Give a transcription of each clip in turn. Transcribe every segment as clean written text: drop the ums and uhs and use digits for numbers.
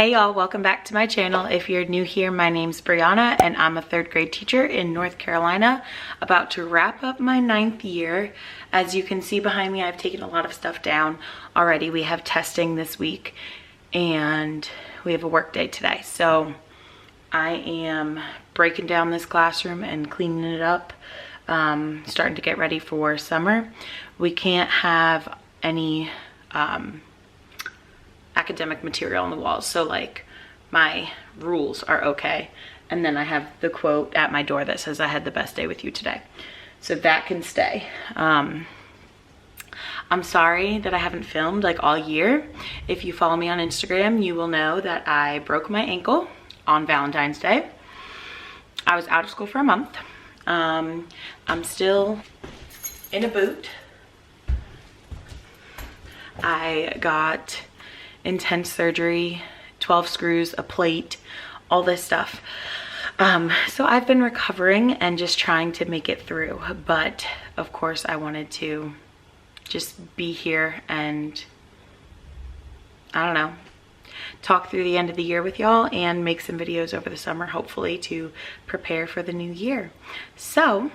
Hey y'all, welcome back to my channel. If you're new here, my name's Brianna and I'm a 3rd grade teacher in North Carolina, about to wrap up my 9th year. As you can see behind me, I've taken a lot of stuff down already. We have testing this week and we have a work day today. So I am breaking down this classroom and cleaning it up, starting to get ready for summer. We can't have any academic material on the walls, so like my rules are okay, and then I have the quote at my door that says I had the best day with you today, so that can stay. I'm sorry that I haven't filmed like all year. If you follow me on Instagram, you will know that I broke my ankle on Valentine's Day. I was out of school for a month. I'm still in a boot. I got intense surgery, 12 screws, a plate, all this stuff. So I've been recovering and just trying to make it through. But of course I wanted to just be here and, I don't know, talk through the end of the year with y'all and make some videos over the summer, hopefully to prepare for the new year. So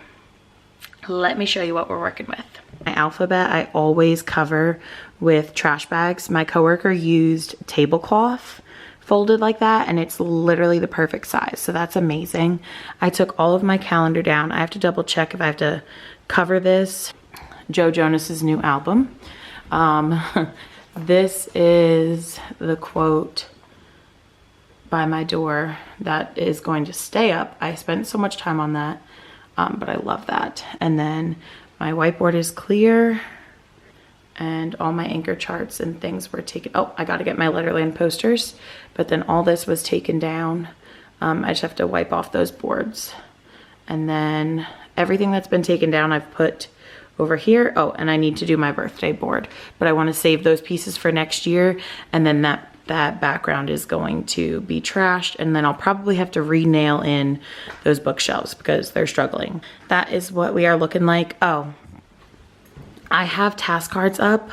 let me show you what we're working with. My alphabet I always cover with trash bags. My coworker used tablecloth folded like that and it's literally the perfect size, so that's amazing. I took all of my calendar down. I have to double check if I have to cover this. Joe Jonas's new album. This is the quote by my door that is going to stay up. I spent so much time on that, but I love that. And then my whiteboard is clear and all my anchor charts and things were taken. Oh, I gotta get my Letterland posters, but then all this was taken down. I just have to wipe off those boards. And then everything that's been taken down I've put over here. Oh, and I need to do my birthday board, but I wanna save those pieces for next year. And then that background is going to be trashed, and then I'll probably have to re-nail in those bookshelves because they're struggling. That is what we are looking like. Oh, I have task cards up,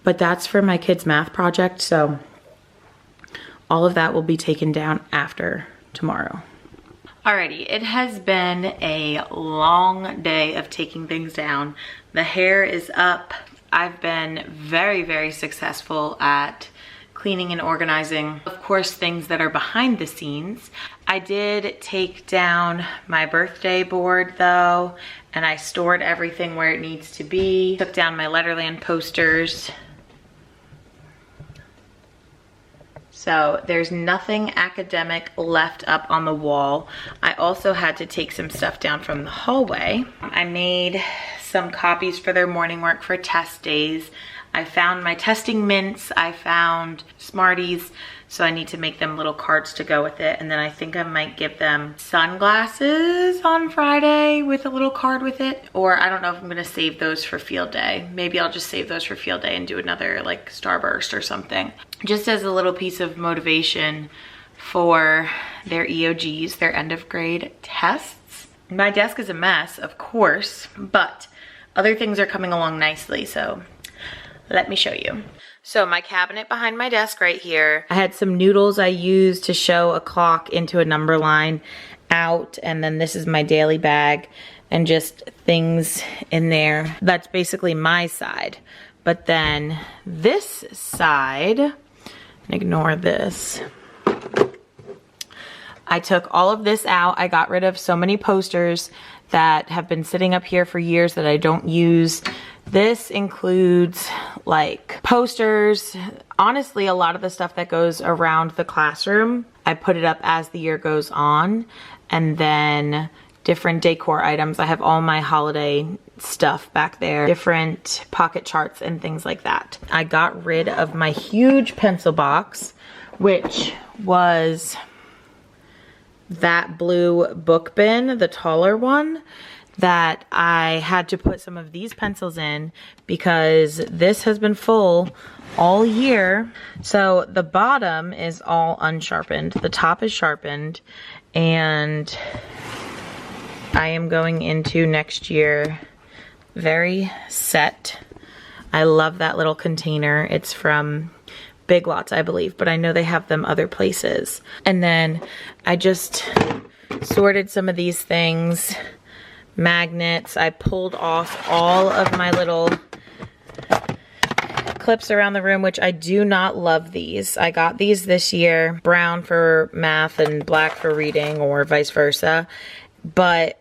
but that's for my kids' math project, so all of that will be taken down after tomorrow. Alrighty, it has been a long day of taking things down. The hair is up. I've been very, very successful at cleaning and organizing, of course, things that are behind the scenes. I did take down my birthday board though, and I stored everything where it needs to be. Took down my Letterland posters. So there's nothing academic left up on the wall. I also had to take some stuff down from the hallway. I made some copies for their morning work for test days. I found my testing mints, I found Smarties, so I need to make them little cards to go with it. And then I think I might give them sunglasses on Friday with a little card with it. Or I don't know if I'm gonna save those for field day. Maybe I'll just save those for field day and do another like Starburst or something. Just as a little piece of motivation for their EOGs, their end of grade tests. My desk is a mess, of course, but other things are coming along nicely, so let me show you. So my cabinet behind my desk right here, I had some noodles I used to show a clock into a number line out, and then this is my daily bag and just things in there. That's basically my side. But then this side, ignore this. I took all of this out. I got rid of so many posters that have been sitting up here for years that I don't use. This includes like posters. Honestly, a lot of the stuff that goes around the classroom, I put it up as the year goes on. And then different decor items. I have all my holiday stuff back there, different pocket charts and things like that. I got rid of my huge pencil box, which was that blue book bin, the taller one, that I had to put some of these pencils in because this has been full all year. So the bottom is all unsharpened. The top is sharpened, and I am going into next year very set. I love that little container. It's from Big Lots, I believe, but I know they have them other places. And then I just sorted some of these things. Magnets. I pulled off all of my little clips around the room, which I do not love these. I got these this year, brown for math and black for reading, or vice versa, but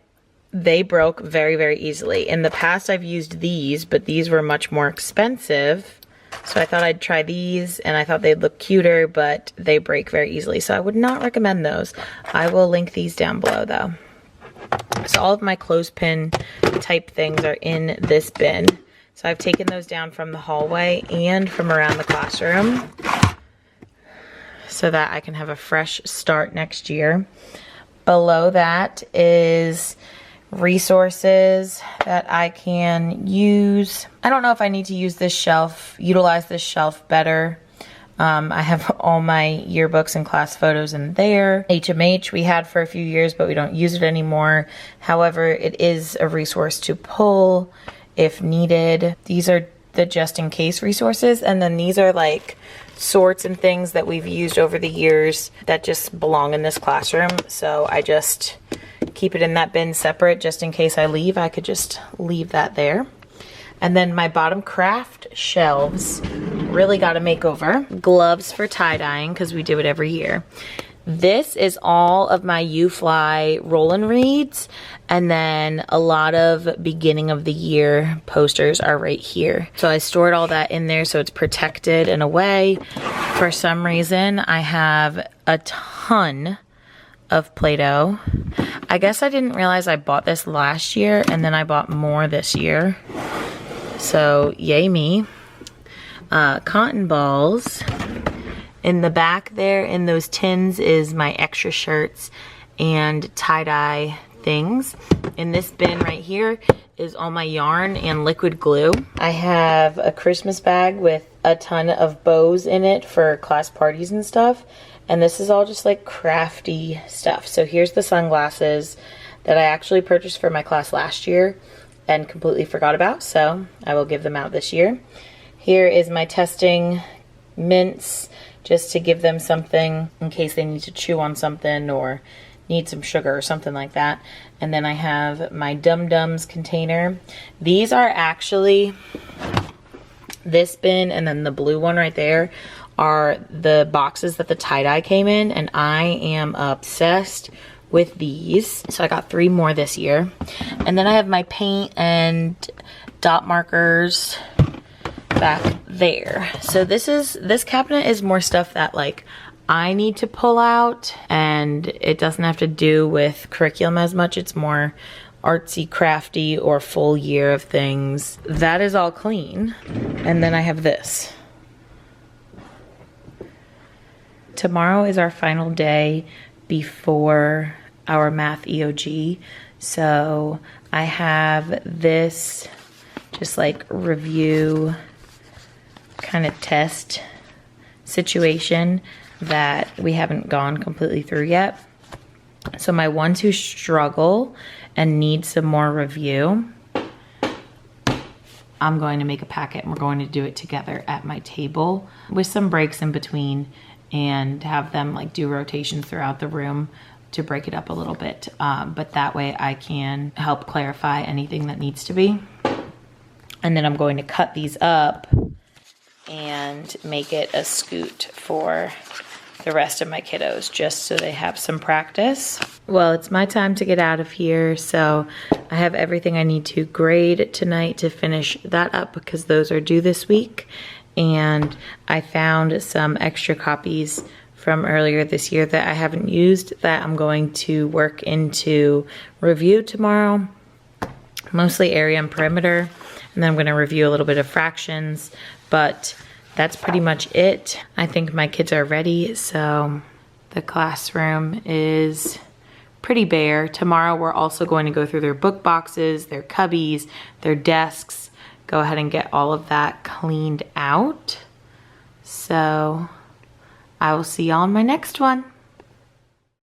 they broke very, very easily. In the past, I've used these, but these were much more expensive. So I thought I'd try these, and I thought they'd look cuter, but they break very easily. So I would not recommend those. I will link these down below though. So all of my clothespin type things are in this bin. So I've taken those down from the hallway and from around the classroom so that I can have a fresh start next year. Below that is resources that I can use. I don't know if I need to use this shelf, utilize this shelf better. I have all my yearbooks and class photos in there. HMH we had for a few years, but we don't use it anymore. However, it is a resource to pull if needed. These are the just in case resources, and then these are like sorts and things that we've used over the years that just belong in this classroom. So I just keep it in that bin separate just in case I leave. I could just leave that there. And then my bottom craft shelves really got a makeover. Gloves for tie-dyeing because we do it every year. This is all of my U-Fly roll-and reads, and then a lot of beginning of the year posters are right here. So I stored all that in there so it's protected in a way. For some reason, I have a ton of Play-Doh. I guess I didn't realize I bought this last year and then I bought more this year. So yay me. Cotton balls. In the back there in those tins is my extra shirts and tie-dye things. In this bin right here is all my yarn and liquid glue. I have a Christmas bag with a ton of bows in it for class parties and stuff. And this is all just like crafty stuff. So here's the sunglasses that I actually purchased for my class last year and completely forgot about. So I will give them out this year. Here is my testing mints, just to give them something in case they need to chew on something or need some sugar or something like that. And then I have my Dum Dums container. These are actually, this bin and then the blue one right there are the boxes that the tie-dye came in, and I am obsessed with these. So I got 3 more this year. And then I have my paint and dot markers back there. So this cabinet is more stuff that like I need to pull out, and it doesn't have to do with curriculum as much. It's more artsy, crafty, or full year of things. That is all clean. And then I have this. Tomorrow is our final day before our math EOG. So I have this just like review kind of test situation that we haven't gone completely through yet. So my ones who struggle and need some more review, I'm going to make a packet and we're going to do it together at my table with some breaks in between, and have them like do rotations throughout the room to break it up a little bit. But that way I can help clarify anything that needs to be. And then I'm going to cut these up and make it a scoot for the rest of my kiddos, just so they have some practice. Well, it's my time to get out of here, so I have everything I need to grade tonight to finish that up because those are due this week. And I found some extra copies from earlier this year that I haven't used that I'm going to work into review tomorrow. Mostly area and perimeter, and then I'm going to review a little bit of fractions, but that's pretty much it. I think my kids are ready, so the classroom is pretty bare. Tomorrow we're also going to go through their book boxes, their cubbies, their desks, go ahead and get all of that cleaned out. So I will see y'all in my next one.